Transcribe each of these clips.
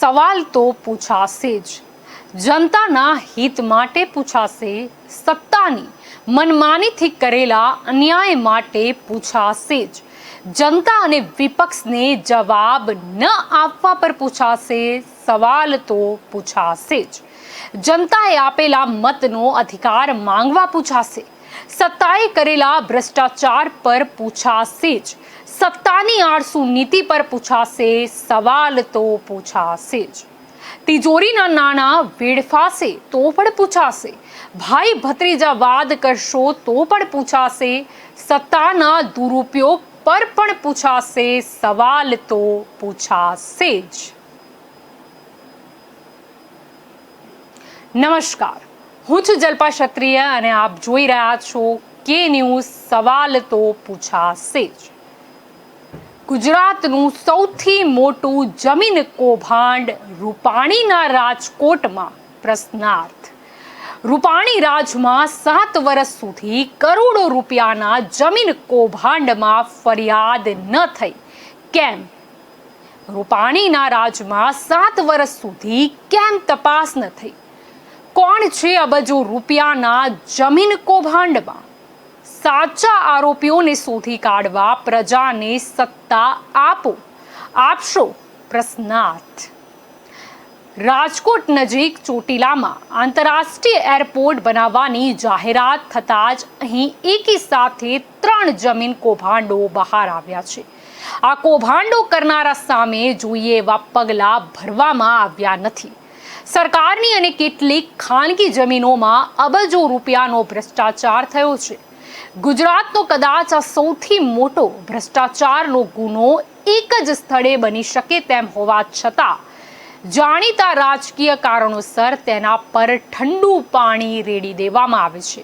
સવાલ તો પૂછાશે જ. જનતાના હિત માટે પૂછાશે, સત્તાની મનમાનીથી કરેલા અન્યાય માટે પૂછાશે જ. જનતા અને વિપક્ષને જવાબ ન આપવા પર પૂછાશે, સવાલ તો પૂછાશે જ. જનતાએ આપેલા મતનો અધિકાર માંગવા પૂછાશે, સત્તાએ કરેલા ભ્રષ્ટાચાર પર પૂછાશે જ. સત્તાની આળસુ નીતિ પર પૂછાશે, સવાલ તો પૂછાશે જ. તિજોરીના નાણાં વેડફાશે તો પણ પૂછાશે, ભાઈ ભત્રીજા વાદ કરશો તો પણ પૂછાશે, સત્તાના દુરુપયોગ પર પણ પૂછાશે, સવાલ તો પૂછાશે જ. નમસ્કાર, હું છું જલ્પા ક્ષત્રિય અને આપ જોઈ રહ્યા છો કે ન્યૂઝ. સવાલ તો પૂછાશે જ. ગુજરાતનું સૌથી મોટું જમીન કૌભાંડ રૂપાણીના રાજકોટમાં પ્રશ્નાર્થ. રૂપાણી રાજમાં 7 વર્ષ સુધી કરોડો રૂપિયાના જમીન કૌભાંડમાં ફરિયાદ ન થઈ, કેમ? રૂપાણીના રાજમાં 7 વર્ષ સુધી કેમ તપાસ ન થઈ? કોણ છે અબજો રૂપિયાના જમીન કૌભાંડમાં? સાચા આરોપીઓને શોધી કાઢવા પ્રજાને સત્તા આપશો? પ્રશ્નાર્થ. રાજકોટ નજીક ચોટીલામાં આંતરરાષ્ટ્રીય એરપોર્ટ બનાવવાની જાહેરાત થતાં જ અહીં એકી સાથે 3 જમીન કૌભાંડો બહાર આવ્યા છે. આ કૌભાંડો કરનારા સામે જોઈએ એવા પગલાં ભરવામાં આવ્યા નથી. સરકારની અને કેટલીક ખાનગી જમીનોમાં અબજો રૂપિયાનો ભ્રષ્ટાચાર થયો છે. ગુજરાતનો કદાચ આ સૌથી મોટો ભ્રષ્ટાચારનો ગુનો એક જ સ્થળે બની શકે તેમ હોવા છતાં જાણીતા રાજકીય કારણોસર તેના પર ઠંડુ પાણી રેડી દેવામાં આવે છે.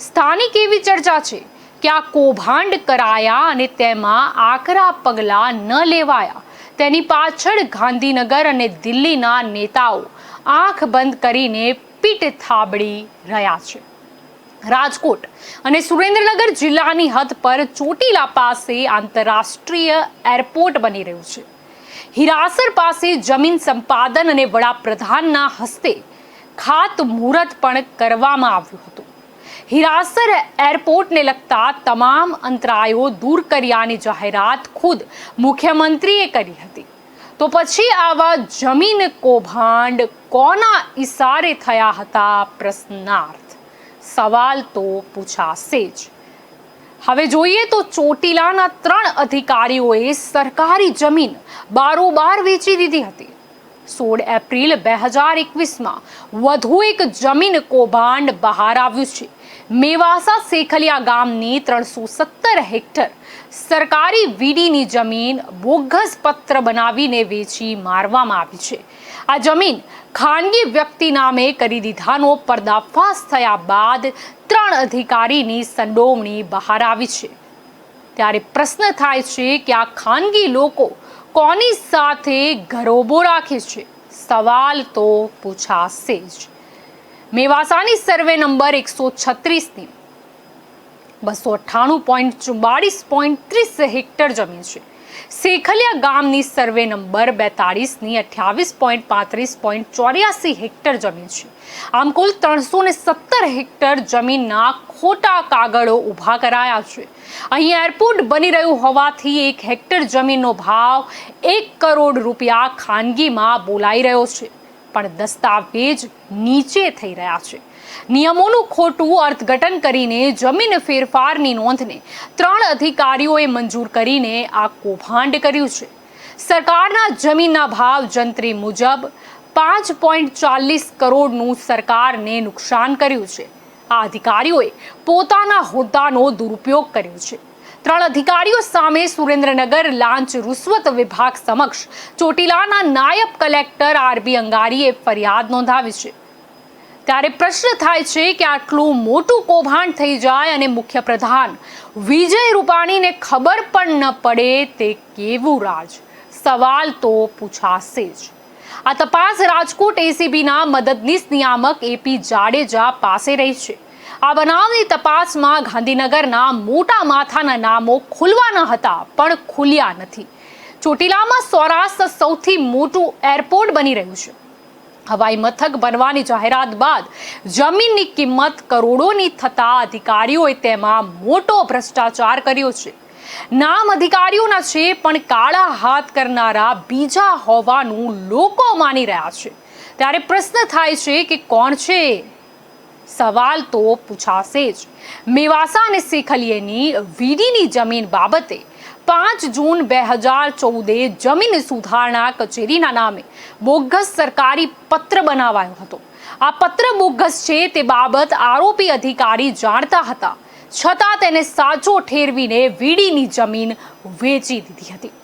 સ્થાનિક એવી ચર્ચા છે કે આ કૌભાંડ કરાયા અને તેમાં આકરા પગલાં ન લેવાયા, તેની પાછળ ગાંધીનગર અને દિલ્હીના નેતાઓ આંખ બંધ કરીને પીઠ થાબડી રહ્યા છે. રાજકોટ અને સુરેન્દ્રનગર જિલ્લાની હદ પર ચોટીલા પાસે આંતરરાષ્ટ્રીય એરપોર્ટ બની રહ્યું છે. હીરાસર પાસે જમીન સંપાદન અને વડાપ્રધાનના હસ્તે ખાતમુહૂર્ત પણ કરવામાં આવ્યું હતું. હીરાસર એરપોર્ટને લગતા તમામ અંતરાયો દૂર કર્યાની જાહેરાત ખુદ મુખ્યમંત્રીએ કરી હતી. તો પછી આવા જમીન કૌભાંડ કોના ઈશારે થયા હતા? પ્રશ્નાર્થ. સવાલ તો પૂછાશે જ. હવે જોઈએ તો ચોટીલાના 3 અધિકારીઓએ સરકારી જમીન બારોબાર વેચી દીધી હતી. 16 એપ્રિલ 2021માં વધુ એક જમીન કૌભાંડ બહાર આવ્યું છે. મેવાસા શેખલિયા ગામની 317 હેક્ટર સરકારી વીડીની જમીન બોગસ પત્ર બનાવીને વેચી મારવામાં આવી છે. આ જમીન ખાનગી વ્યક્તિ નામે કરી દીધાનો પર્દાફાશ થયા બાદ 3 અધિકારીની સંડોવણી બહાર આવી છે. ત્યારે પ્રશ્ન થાય છે કે આ ખાનગી લોકો કોની સાથે ગરોબો રાખે છે? સવાલ તો પૂછાશે જ. મેવાસાની સર્વે નંબર 136ની 298.44.30 હેક્ટર જમીન છે. શેખલિયા ગામની સર્વે નંબર 42ની 28.35.84 હેક્ટર જમીન છે. આમ કુલ 317 હેક્ટર જમીનના ખોટા કાગળો ઊભા કરાયા છે. અહીં એરપોર્ટ બની રહ્યું હોવાથી 1 હેક્ટર જમીનનો ભાવ 1 કરોડ રૂપિયા ખાનગીમાં બોલાઈ રહ્યો છે, પણ દસ્તાવેજ નીચે થઈ રહ્યા છે. નિયમોનું ખોટું અર્થઘટન કરીને જમીન ફેરફારની નોંધને 3 અધિકારીઓએ મંજૂર કરીને આ કૌભાંડ કર્યું છે. સરકારના જમીનના ભાવ જંત્રી મુજબ 5.40 કરોડનું સરકારને નુકસાન કર્યું છે. આ અધિકારીઓએ પોતાના હોદ્દાનો દુરુપયોગ કર્યો છે. 3 અધિકારીઓ સામે સુરેન્દ્રનગર લાંચ રૂશ્વત વિભાગ સમક્ષ ચોટીલાના નાયબ કલેક્ટર આરબી અંગારીએ ફરિયાદ નોંધાવી છે. ત્યારે પ્રશ્ન થાય છે કે આટલું મોટું કૌભાંડ થઈ જાય અને મુખ્યપ્રધાન વિજય રૂપાણીને ખબર પણ ન પડે, તે કેવું રાજ? સવાલ તો પૂછાશે જ. આ તપાસ રાજકોટ એસીબીના મદદનીશ નિયામક એપી જાડેજા પાસે રહી છે. આ બનાવની તપાસમાં ગાંધીનગરના મોટા માથાના નામો ખુલવાના હતા પણ ખુલ્યા નથી. ચોટીલામાં સૌરાષ્ટ્ર સૌથી મોટું એરપોર્ટ બની રહ્યું છે. હવાઈ મથક બનવાની જાહેરાત બાદ જમીનની કિંમત કરોડોની થતા અધિકારીઓએ તેમાં મોટો ભ્રષ્ટાચાર કર્યો છે. નામ અધિકારીઓના છે, પણ કાળા હાથ કરનારા બીજા હોવાનું લોકો માની રહ્યા છે. ત્યારે પ્રશ્ન થાય છે કે કોણ છે? સવાલ તો પૂછાશે જ. મેવાસા અને શેખલિયાની વીડીની જમીન બાબતે 5 જૂન 2014 જમીન સુધારણા કચેરીના નામે બોગસ સરકારી પત્ર બનાવાયો હતો. આ પત્ર બોગસ છે તે બાબત આરોપી અધિકારી જાણતા હતા, છતાં તેને સાચો ઠેરવીને વીડીની જમીન વેચી દીધી હતી.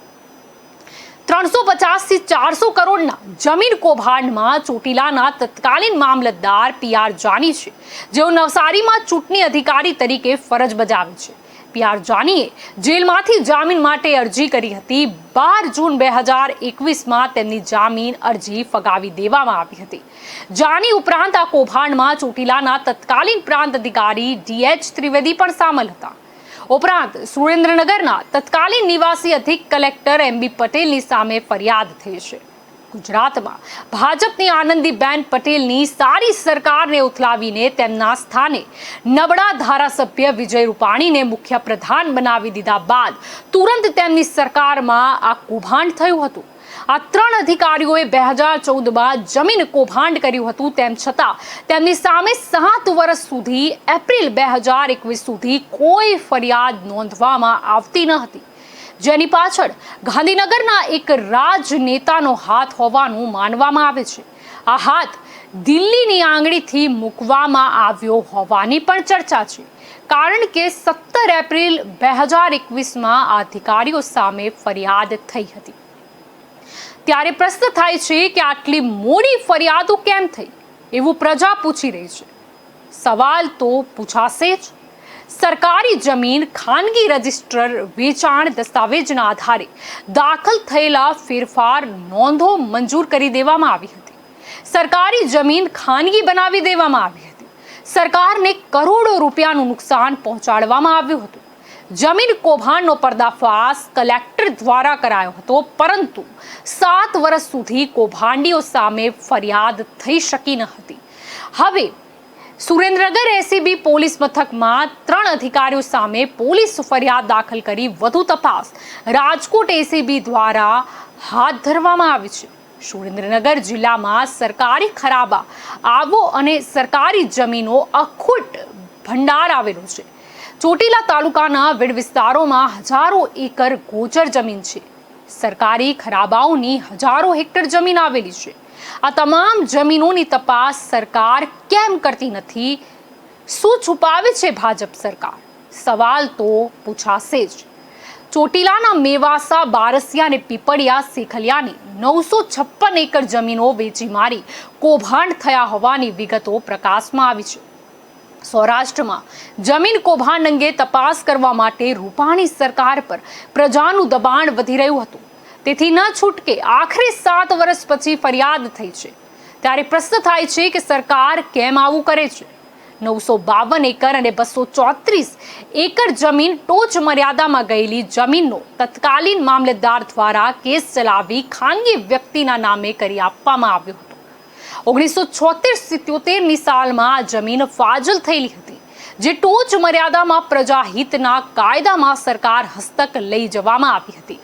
350 થી 400 કરોડના જમીન કૌભાંડમાં ચોટીલાના તત્કાલીન મામલતદાર PR જાની છે, જેઓ નવસારીમાં ચૂંટણી અધિકારી તરીકે ફરજ બજાવે છે. PR જાનીએ જેલમાંથી જામીન માટે અરજી કરી હતી. 12 જૂન 2021માં તેમની જામીન અરજી ફગાવી દેવામાં આવી હતી. જાની ઉપરાંત આ કૌભાંડમાં ચોટીલાના તત્કાલીન પ્રાંત અધિકારી DH ત્રિવેદી પણ સામેલ હતા. ઉપરાંત સુરેન્દ્રનગરના તત્કાલીન નિવાસી અધિક કલેક્ટર MB પટેલની સામે ફરિયાદ થઈ છે. ગુજરાતમાં ભાજપની આનંદીબેન પટેલની સારી સરકારને ઉથલાવીને તેમના સ્થાને નબળા ધારાસભ્ય વિજય રૂપાણીને મુખ્ય પ્રધાન બનાવી દીધા બાદ તુરંત તેમની સરકારમાં આ કૌભાંડ થયું હતું. આ 3 અધિકારીઓએ 2014માં જમીન કૌભાંડ કર્યું હતું. તેમ છતાં તેમની સામે 7 વર્ષ સુધી એપ્રિલ 2021 સુધી કોઈ ફરિયાદ નોંધવામાં આવતી ન હતી, જેની પાછળ ગાંધીનગરના એક રાજનેતાનો હાથ હોવાનું માનવામાં આવે છે. આ હાથ દિલ્હીની આંગળીથી મૂકવામાં આવ્યો હોવાની પણ ચર્ચા છે, કારણ કે 17 એપ્રિલ 2021માં આ અધિકારીઓ સામે ફરિયાદ થઈ હતી. ત્યારે પ્રશ્ન થાય છે કે આટલી મોડી ફરિયાદો કેમ થઈ, એવું પ્રજા પૂછી રહી છે. સવાલ તો પૂછાશે જ. સરકારી જમીન ખાનગી રજિસ્ટર વેચાણ દસ્તાવેજના આધારે દાખલ થયેલા ફેરફાર નોંધો મંજૂર કરી દેવામાં આવી હતી. સરકારી જમીન ખાનગી બનાવી દેવામાં આવી હતી. સરકારને કરોડો રૂપિયાનું નુકસાન પહોંચાડવામાં આવ્યું હતું. જમીન કૌભાંડનો પર્દાફાશ કલેક્ટર દ્વારા કરાયો હતો, પરંતુ 7 વર્ષ સુધી કૌભાંડીઓ સામે ફરિયાદ થઈ શકી ન હતી. હવે સુરેન્દ્રનગર SCB પોલીસ મથકમાં 3 અધિકારીઓ સામે પોલીસ ફરિયાદ દાખલ કરી વધુ તપાસ રાજકોટ SCB દ્વારા હાથ ધરવામાં આવી છે. સુરેન્દ્રનગર જિલ્લામાં સરકારી ખરાબા આવો અને સરકારી જમીનો અખૂટ ભંડાર આવેલો છે. ચોટીલા તાલુકાના વિડ વિસ્તારોમાં હજારો એકર ગોચર જમીન છે. સરકારી ખરાબાઓની હજારો હેક્ટર જમીન આવેલી છે. આ તમામ જમીનોની તપાસ સરકાર કેમ કરતી નથી? શું છુપાવે છે ભાજપ સરકાર? સવાલ તો પૂછાશે જ. ચોટીલાના મેવાસા, બારસિયા અને પીપળિયા શેખલિયાની 956 એકર જમીનો વેચી મારી કૌભાંડ થયા હોવાની વિગતો પ્રકાશમાં આવી છે. સૌરાષ્ટ્રમાં જમીન કૌભાંડ અંગે તપાસ કરવા માટે રૂપાણી સરકાર પર પ્રજાનું દબાણ વધી રહ્યું હતું. તેથી ન છૂટકે આખરે 7 વર્ષ પછી ફરિયાદ થઈ છે. ત્યારે પ્રશ્ન થાય છે કે સરકાર કેમ આવું કરે છે? 952 એકર અને 234 એકર જમીન ટોચ મર્યાદામાં ગયેલી જમીનનો તત્કાલીન મામલતદાર દ્વારા કેસ ચલાવી ખાનગી વ્યક્તિના નામે કરી આપવામાં આવ્યો હતો. 1976-77ની સાલમાં આ જમીન ફાજલ થયેલી હતી, જે ટોચ મર્યાદામાં પ્રજાહિતના કાયદામાં સરકાર હસ્તક લઈ જવામાં આવી હતી.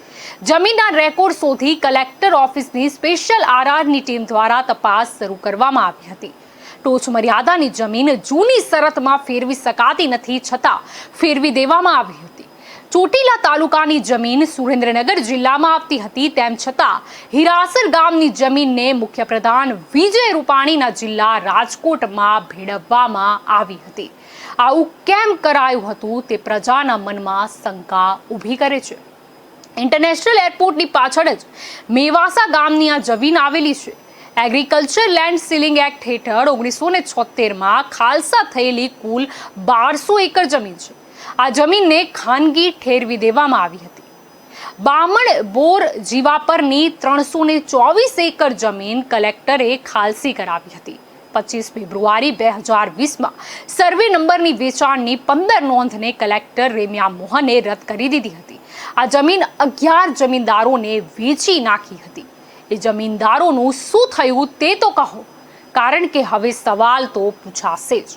જમીનના રેકોર્ડ શોધી કલેક્ટર ઓફિસની સ્પેશિયલ RRની ટીમ દ્વારા તપાસ શરૂ કરવામાં આવી હતી. ટોચ મર્યાદાની જમીન જૂની શરતમાં ફેરવી શકાતી નથી, છતાં ફેરવી દેવામાં આવી હતી. ચોટીલા તાલુકાની જમીન સુરેન્દ્રનગર જિલ્લામાં આવતી હતી, તેમ છતાં હિરાસર ગામની જમીનને મુખ્યપ્રધાન વિજય રૂપાણીના જિલ્લા રાજકોટમાં ભેળવવામાં આવી હતી. આવું કેમ કરાયું હતું તે પ્રજાના મનમાં શંકા ઊભી કરે છે. ઇન્ટરનેશનલ એરપોર્ટની પાછળ જ મેવાસા ગામની આ જમીન આવેલી છે. એગ્રીકલ્ચર લેન્ડ સીલિંગ એક્ટ હેઠળ 1976માં ખાલસા થયેલી કુલ 1200 એકર જમીન છે. આ જમીનને ખાનગી ઠેરવી દેવામાં આવી હતી. બામણ બોર જીવાપરની 324 એકર જમીન કલેક્ટરે ખાલસી કરાવી હતી. 25 ફેબ્રુઆરી 2020માં સર્વે નંબરની વેચાણની 15 નોંધને કલેક્ટર રેમ્યા મોહને રદ કરી દીધી હતી. આ જમીન 11 જમીનદારોને વેચી નાખી હતી. એ જમીનદારોનું શું થયું તે તો કહો, કારણ કે હવે સવાલ તો પૂછાશે જ.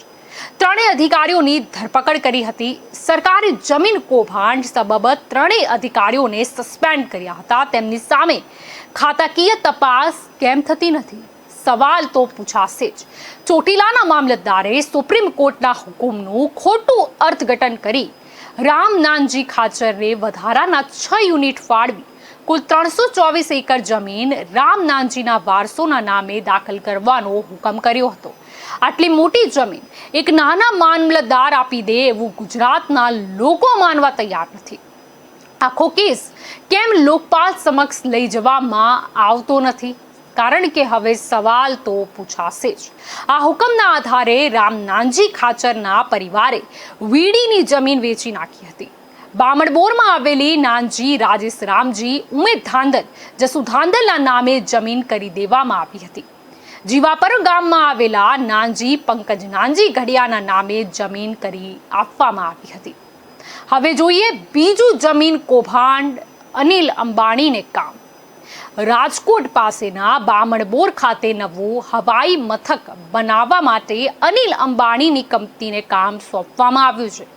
ત્રણેય અધિકારીઓની ધરપકડ કરી હતી. સરકારે જમીન કૌભાંડ સબબ ત્રણેય અધિકારીઓને સસ્પેન્ડ કર્યા હતા. તેમની સામે ખાતાકીય તપાસ કેમ થતી નથી? સવાલ તો પૂછાશે જ. ચોટીલાના મામલતદારે સુપ્રીમ કોર્ટના હુકુમનું ખોટું અર્થઘટન કરી રામ નાનજી ખાચરને વધારાના 6 યુનિટ ફાળવી કુલ 324 એકર જમીન રામ નાનજીના વારસોના નામે દાખલ કરવાનો હુકમ કર્યો હતો. આટલી મોટી જમીન એક નાના મામલતદાર આપી દે એવું ગુજરાતના લોકો માનવા તૈયાર નથી. આખો કેસ કેમ લોકપાલ સમક્ષ લઈ જવામાં આવતો નથી? કારણ કે હવે સવાલ તો પૂછાશે જ. આ હુકમના આધારે રામ નાનજી ખાચરના પરિવારે વીડીની જમીન વેચી નાખી હતી. બામણબોરમાં આવેલી નાનજી રાજેશ રામજી ઉમેદ ધાંધલ જસુ ધાંધલના નામે જમીન કરી દેવામાં આવી હતી. જીવાપર ગામમાં આવેલા નાનજી પંકજ નાનજી ઘડિયાના નામે જમીન કરી આપવામાં આવી હતી. હવે જોઈએ બીજું જમીન કૌભાંડ અનિલ અંબાણીને કામ. રાજકોટ પાસેના બામણબોર ખાતે નવું હવાઈ મથક બનાવવા માટે અનિલ અંબાણીની કંપનીને કામ સોંપવામાં આવ્યું છે.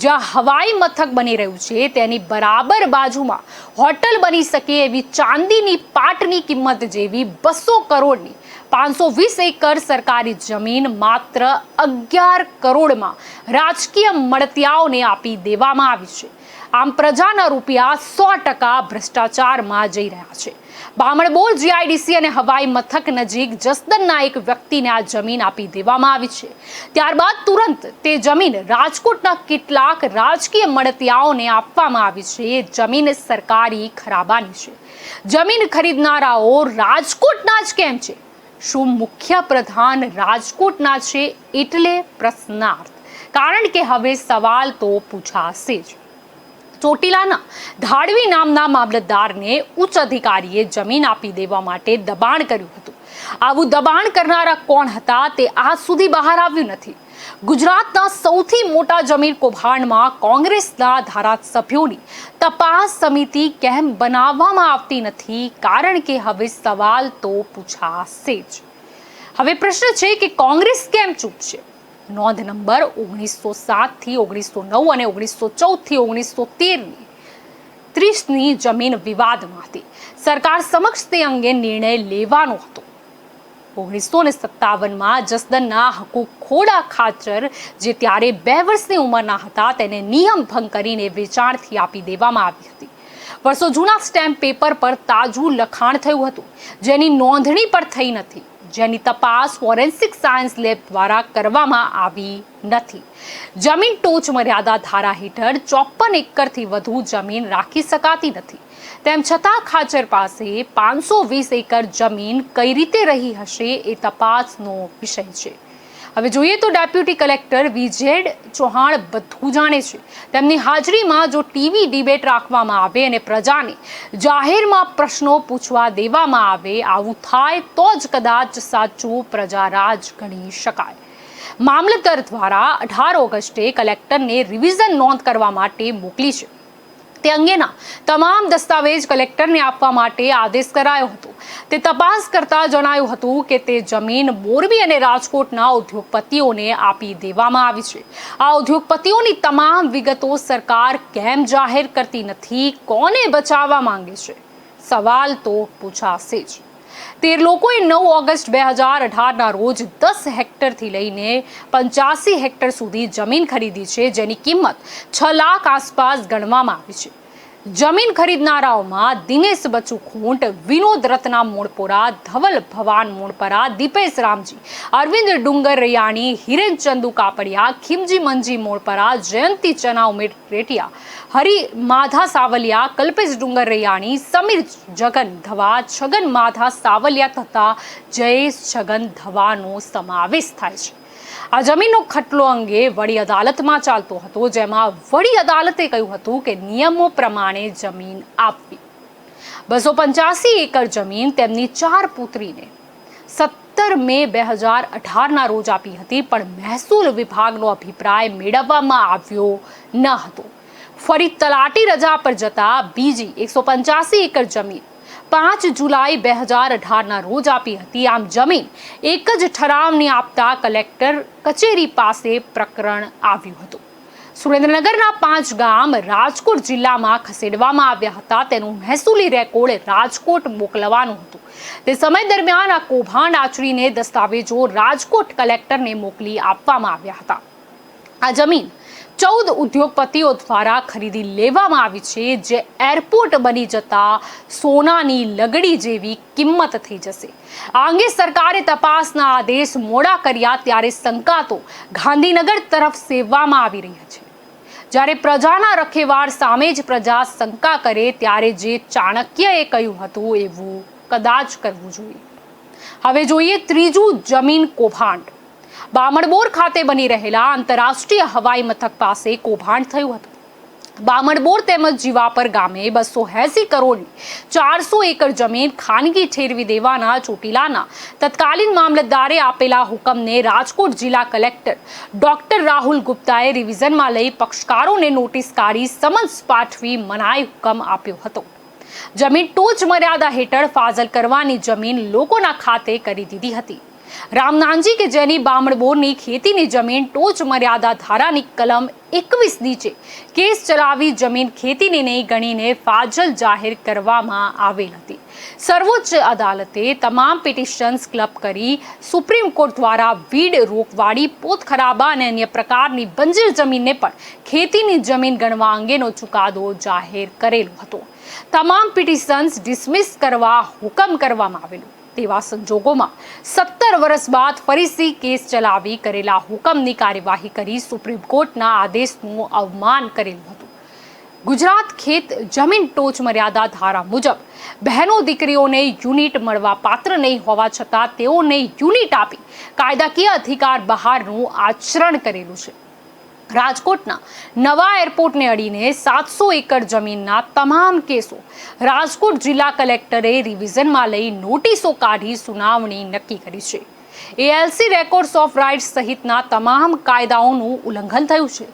જ્યાં હવાઈ મથક બની રહ્યું છે તેની બરાબર બાજુમાં હોટલ બની શકે એવી ચાંદીની પાટની કિંમત જેવી 200 કરોડની 520 એકર સરકારી જમીન માત્ર 11 કરોડમાં રાજકીય મળતિયાઓને આપી દેવામાં આવી છે. આમ પ્રજાના રૂપિયા 100% ભ્રષ્ટાચારમાં જઈ રહ્યા છે. બામણબોર જીઆઈડીસી અને હવાઈ મથક નજીક જસદનના એક વ્યક્તિને આ જમીન આપી દેવામાં આવી છે. ત્યારબાદ તુરંત તે જમીન રાજકોટના કેટલાક રાજકીય મળતિયાઓને આપવામાં આવી છે. જમીન સરકારી ખરાબાની છે. જમીન ખરીદનારાઓ રાજકોટના જ કેમ છે? શું મુખ્ય પ્રધાન રાજકોટના છે? એટલે પ્રશ્નાર્થ. કારણ કે હવે સવાલ તો પૂછાશે જ. ચોટીલાના ધાડવી નામના મામલતદારને ઉચ્ચ અધિકારીએ જમીન આપી દેવા માટે દબાણ કર્યું હતું. આવું દબાણ કરનારા કોણ હતા તે આજ સુધી બહાર આવ્યું નથી. ગુજરાતના સૌથી મોટા જમીન કૌભાંડમાં કોંગ્રેસના ધારાસભ્યોની તપાસ સમિતિ કેમ બનાવવામાં આવતી નથી? કારણ કે હવે સવાલ તો પૂછાશે જ. હવે પ્રશ્ન છે કે કોંગ્રેસ કેમ ચૂપ છે? નોંધ નંબર 1907 થી 1909 અને 1914 થી 1913ની 30ની જમીન વિવાદમાં હતી. સરકાર સમક્ષ તે અંગે નિર્ણય લેવાનો હતો. 1957માં જસદનના હકુક ખોડા ખાચર જે ત્યારે 2 વર્ષની ઉંમરના હતા તેને નિયમ ભંગ કરીને વેચાણથી આપી દેવામાં આવી હતી. વર્ષો જૂના સ્ટેમ્પ પેપર પર તાજું લખાણ થયું હતું જેની નોંધણી પણ થઈ નથી, જેની તપાસ ફોરેન્સિક સાયન્સ લેબ દ્વારા કરવામાં આવી નથી. જમીન ટોચ મર્યાદા ધારા હેઠળ 54 એકરથી વધુ જમીન રાખી શકાતી નથી. તેમ છતાં ખાચર પાસે 520 એકર જમીન કઈ રીતે રહી હશે એ તપાસનો વિષય છે. હવે જોઈએ તો ડેપ્યુટી કલેક્ટર વિજેડ ચૌહાણ બધું જાણે છે. તેમની હાજરીમાં જો ટીવી ડિબેટ રાખવામાં આવે અને પ્રજાને જાહેરમાં પ્રશ્નો પૂછવા દેવામાં આવે, આવું થાય તો જ કદાચ સાચું પ્રજારાજ ગણી શકાય. મામલતદાર દ્વારા 18 ઓગસ્ટે કલેક્ટરને રિવિઝન નોંધ કરવા માટે મોકલી છે. તે અંગેના તમામ દસ્તાવેજ કલેક્ટરને આપવા માટે આદેશ કરાયો હતો. તે તપાસ કરતા જણાયું હતું કે તે જમીન મોરબી અને રાજકોટના ઉદ્યોગપતિઓને આપી દેવામાં આવી છે. આ ઉદ્યોગપતિઓની તમામ વિગતો સરકાર કેમ જાહેર કરતી નથી? કોને બચાવવા માંગે છે? સવાલ તો પૂછાશે જ. 13 લોકોએ 9 ઓગસ્ટ 2018ના રોજ 10 હેક્ટરથી લઈને 85 હેક્ટર સુધી જમીન ખરીદી છે, જેની કિંમત 6 લાખ આસપાસ ગણવામાં આવી છે. જમીન ખરીદનારાઓમાં દિનેશ બચુ ખૂંટ, વિનોદ રત્ના મોણપોરા, ધવલ ભવાન મોણપરા, દીપેશ રામજી, અરવિંદ ડુંગર રૈયાણી, હિરેન ચંદુ કાપડિયા, ખીમજી મંજી મોણપરા, જયંતી ચના ઉમેર રેટિયા, હરિ માધા સાવલિયા, કલ્પેશ ડુંગર રૈયાણી, સમીર જગન ધવા, છગન માધા સાવલિયા તથા જયેશ છગન ધવાનો સમાવેશ થાય છે. આ જમીનનો ખટલો અંગે વડી અદાલતમાં ચાલતો હતો, જેમાં વડી અદાલતે કહ્યું હતું કે નિયમો પ્રમાણે જમીન આપવી. 285 એકર જમીન તેમની 4 પુત્રીને 17 મે 2018ના રોજ આપી હતી, પણ મહેસૂલ વિભાગનો અભિપ્રાય મેળવવામાં આવ્યો ન હતો. ફરી તલાટી રજા પર જતા બીજી 185 એકર જમીન 5 જુલાઈ 2018ના રોજ આપી હતી. આમ જમીન એક જ ઠરાવની આપતા કલેક્ટર કચેરી પાસે પ્રકરણ આવ્યું હતું. સુરેન્દ્રનગરના 5 ગામ રાજકોટ જિલ્લામાં ખસેડવામાં આવ્યા હતા. તેનું મહેસૂલી રેકોર્ડ રાજકોટ મોકલવાનું હતું. તે સમય દરમિયાન આ કૌભાંડ આચરીને દસ્તાવેજો રાજકોટ કલેક્ટરને મોકલી આપવામાં આવ્યા હતા. આ જમીન 14 ઉદ્યોગપતિઓ દ્વારા ખરીદી લેવામાં આવી છે, જે એરપોર્ટ બની જતા સોનાની લગડી જેવી કિંમત થઈ જશે. આ અંગે સરકારે તપાસના આદેશ મોડા કર્યા ત્યારે શંકા તો ગાંધીનગર તરફ સેવવામાં આવી રહી છે. જ્યારે પ્રજાના રખેવાળ સામે જ પ્રજા શંકા કરે ત્યારે જે ચાણક્યએ કહ્યું હતું એવું કદાચ કરવું જોઈએ. હવે જોઈએ ત્રીજું જમીન કૌભાંડ. બામણબોર ખાતે બની રહેલા આંતરરાષ્ટ્રીય હવાઈ મથક પાસે કૌભાંડ થયું હતું. બામણબોર તેમજ જીવાપર ગામે 280 કરોડની 400 એકર જમીન ખાનગી ઠેરવી દેવાના ચોટીલાના તત્કાલીન મામલતદારે આપેલા હુકમને રાજકોટ જિલ્લા કલેક્ટર ડોક્ટર રાહુલ ગુપ્તાએ રિવિઝનમાં લઈ પક્ષકારોને નોટિસ કાઢી સમન્સ પાઠવી મનાઈ હુકમ આપ્યો હતો. જમીન ટોચ મર્યાદા હેઠળ ફાજલ કરવાની જમીન લોકોના ખાતે કરી દીધી હતી. રામનાનજી કે જેની બામણબોરની ખેતીની જમીન ટોચ મર્યાદા ધારાની કલમ 21 નીચે કેસ ચલાવી જમીન ખેતીની નહીં ગણીને ફાજલ જાહેર કરવામાં આવેલ હતી. સર્વોચ્ચ અદાલતે તમામ પિટિશન્સ ક્લબ કરી સુપ્રીમ કોર્ટ દ્વારા વીડ રોકવાડી, પોતખરાબા અને અન્ય પ્રકારની બંજર જમીનને પણ ખેતીની જમીન ગણવા અંગેનો ચુકાદો જાહેર કરેલો હતો. તમામ પિટિશન્સ ડિસમિસ કરવા હુકમ કરવામાં આવેલો. તેવા સંજોગોમાં 17 વર્ષ બાદ ફરીથી કેસ ચલાવી કરેલા હુકમની કાર્યવાહી કરી સુપ્રીમ કોર્ટના આદેશનું અવમાન કરેલું હતું. ગુજરાત ખેત જમીન ટોચ મર્યાદા ધારા મુજબ બહેનો દીકરીઓને યુનિટ મળવા પાત્ર નહીં હોવા છતાં તેઓને યુનિટ આપી કાયદાકીય અધિકાર બહારનું આચરણ કરેલું છે. રાજકોટના નવા એરપોર્ટને અડીને 700 એકર જમીનના તમામ કેસો રાજકોટ જિલ્લા કલેક્ટરે રિવિઝનમાં લઈ નોટિસો કાઢી સુનાવણી નક્કી કરી છે. ALC રેકોર્ડ્સ ઓફ રાઇટ્સ સહિતના તમામ કાયદાઓનું ઉલ્લંઘન થયું છે.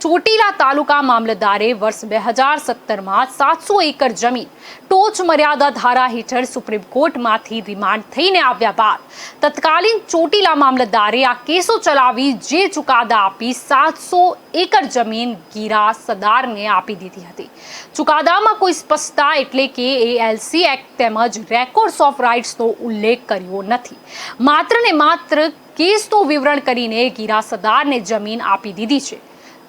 ચોટીલા તાલુકા મામલતદારે વર્ષ 2017માં 700 એકર જમીન ટોચ મર્યાદા ધારા હેઠળ સુપ્રીમ કોર્ટમાંથી રિમાન્ડ થઈને આવ્યા બાદ તત્કાલીન ચોટીલા મામલતદારે આ કેસો ચલાવી જે ચુકાદા આપી 700 એકર જમીન ગીરા સદારને આપી દીધી હતી. ચુકાદામાં કોઈ સ્પષ્ટતા એટલે કે ALC એક્ટ તેમજ રેકોર્ડ્સ ઓફ રાઇટ્સનો ઉલ્લેખ કર્યો નથી. માત્ર ને માત્ર કેસનું વિવરણ કરીને ગીરા સદારને જમીન આપી દીધી છે.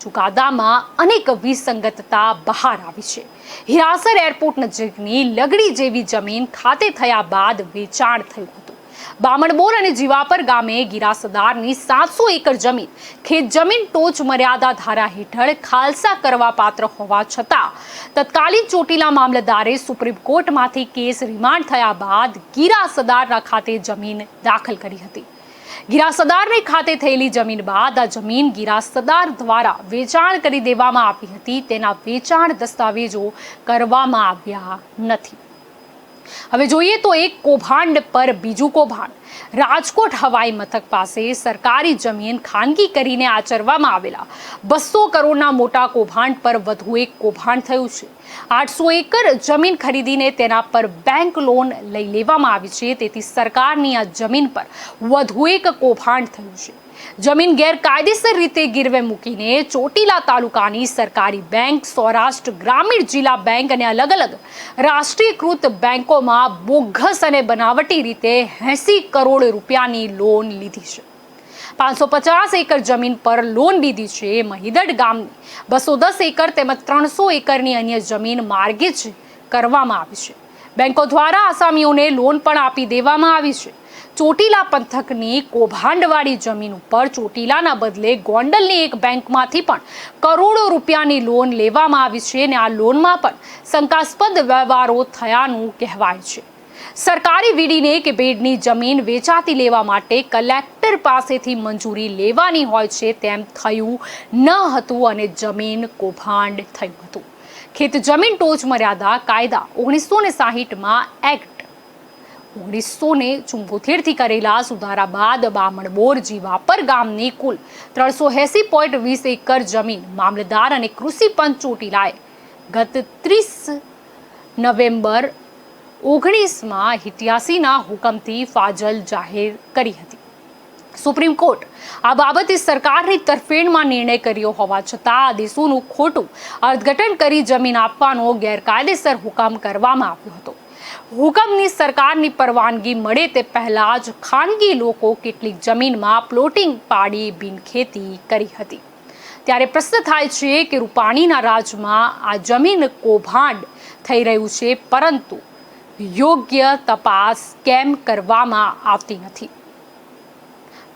ચુકાદામાં અનેક વિસંગતતા બહાર આવી છે. હિરાસર એરપોર્ટ નજીકની લગડી જેવી જમીન ખાતે થયા બાદ વેચાણ થયું હતું. બામણબોર અને જીવાપર ગામે ગીરાસદારની 700 એકર જમીન ખેત જમીન ટોચ મર્યાદા ધારા હેઠળ ખાલસા કરવા પાત્ર હોવા છતાં તત્કાલીન ચોટીલા મામલતદારે સુપ્રીમ કોર્ટમાંથી કેસ રિમાન્ડ થયા બાદ ગીરાસદારના ખાતે જમીન દાખલ કરી હતી. ગીરાસદારને ખાતે થયેલી જમીન બાદ આ જમીન ગીરાસદાર દ્વારા વેચાણ કરી દેવામાં આવી હતી. તેના વેચાણ દસ્તાવેજો કરવામાં આવ્યા નથી. હવે જોઈએ તો એક કૌભાંડ પર બીજું કૌભાંડ. રાજકોટ હવાઈ મથક પાસે સરકારી જમીન ખાનગી કરીને આચરવામાં આવેલા 200 કરોડના મોટા કૌભાંડ પર વધુ એક કૌભાંડ થયું છે. 800 એકર જમીન ખરીદીને તેના પર બેંક લોન લઈ લેવામાં આવી છે. તેથી સરકારની આ જમીન પર વધુ એક કૌભાંડ થયું છે. જમીન ગેરકાયદેસર રીતે ગીરવે મૂકીને ચોટીલા તાલુકાની સરકારી બેંક, સૌરાષ્ટ્ર ગ્રામીણ જિલ્લા બેંક અને અલગ અલગ રાષ્ટ્રીયકૃત બેંકોમાં બોગસ અને બનાવટી રીતે 80 કરોડ રૂપિયાની લોન લીધી છે. 550 એકર જમીન પર લોન લીધી છે. મહિદડ ગામની 210 એકર તેમજ 300 એકરની અન્ય જમીન માર્ગેજ કરવામાં આવી છે. બેંકો દ્વારા આસામીઓને લોન પણ આપી દેવામાં આવી છે. ચોટીલા પંથકની કૌભાંડવાળી જમીન ઉપર ચોટીલાના બદલે ગોંડલની એક બેંકમાંથી પણ કરોડો રૂપિયાની લોન લેવામાં આવી છે અને આ લોનમાં પણ શંકાસ્પદ વ્યવહારો થયાનું કહેવાય છે. સરકારી વીડીને કે બેડની જમીન વેચાતી લેવા માટે કલેક્ટર પાસેથી મંજૂરી લેવાની હોય છે તેમ થયું ન હતું અને જમીન કૌભાંડ થયું હતું. ખેત જમીન ટોચ મર્યાદા કાયદા 1960માં એક્ટ 1974થી કરેલા સુધારા બાદ બામણબોર જીવાપર ગામની કુલ 380.20 એકર જમીન મામલતદાર અને કૃષિ પંચ ચોટીલાએ ગત 30 નવેમ્બર 19માં 88ના હુકમથી ફાજલ જાહેર કરી હતી. સુપ્રીમ કોર્ટ આ બાબતે સરકારની તરફેણમાં નિર્ણય કર્યો હોવા છતાં આદેશોનું ખોટું અર્થઘટન કરી જમીન આપવાનો ગેરકાયદેસર હુકમ કરવામાં આવ્યો હતો. હુકમની સરકારની પરવાનગી મળે તે પહેલા જ ખાનગી લોકો કેટલીક જમીનમાં પ્લોટિંગ પાડી બિનખેતી કરી હતી. ત્યારે પ્રશ્ન થાય છે કે રૂપાણીના રાજમાં આ જમીન કૌભાંડ થઈ રહ્યું છે, પરંતુ યોગ્ય તપાસ કેમ કરવામાં આવતી નથી?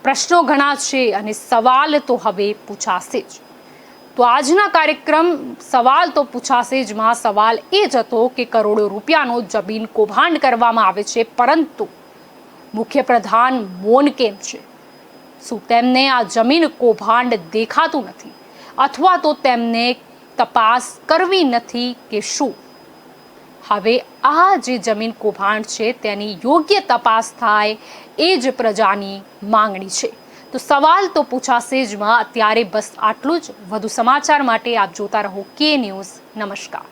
પ્રશ્નો ઘણા છે અને સવાલ તો હવે પૂછાશે જ. તો આજના કાર્યક્રમ સવાલ તો પૂછાશે જમાં સવાલ એ જ હતો કે કરોડો રૂપિયાનો જમીન કૌભાંડ કરવામાં આવે છે, પરંતુ મુખ્યપ્રધાન મૌન કેમ છે? શું તેમને આ જમીન કૌભાંડ દેખાતું નથી, અથવા તો તેમને તપાસ કરવી નથી કે શું? હવે આ જે જમીન કૌભાંડ છે તેની યોગ્ય તપાસ થાય એ જ પ્રજાની માંગણી છે. તો સવાલ તો પૂછાશે જમાં અત્યારે બસ આટલું જ. વધુ સમાચાર માટે આપ જોતા રહો કે ન્યૂઝ. નમસ્કાર.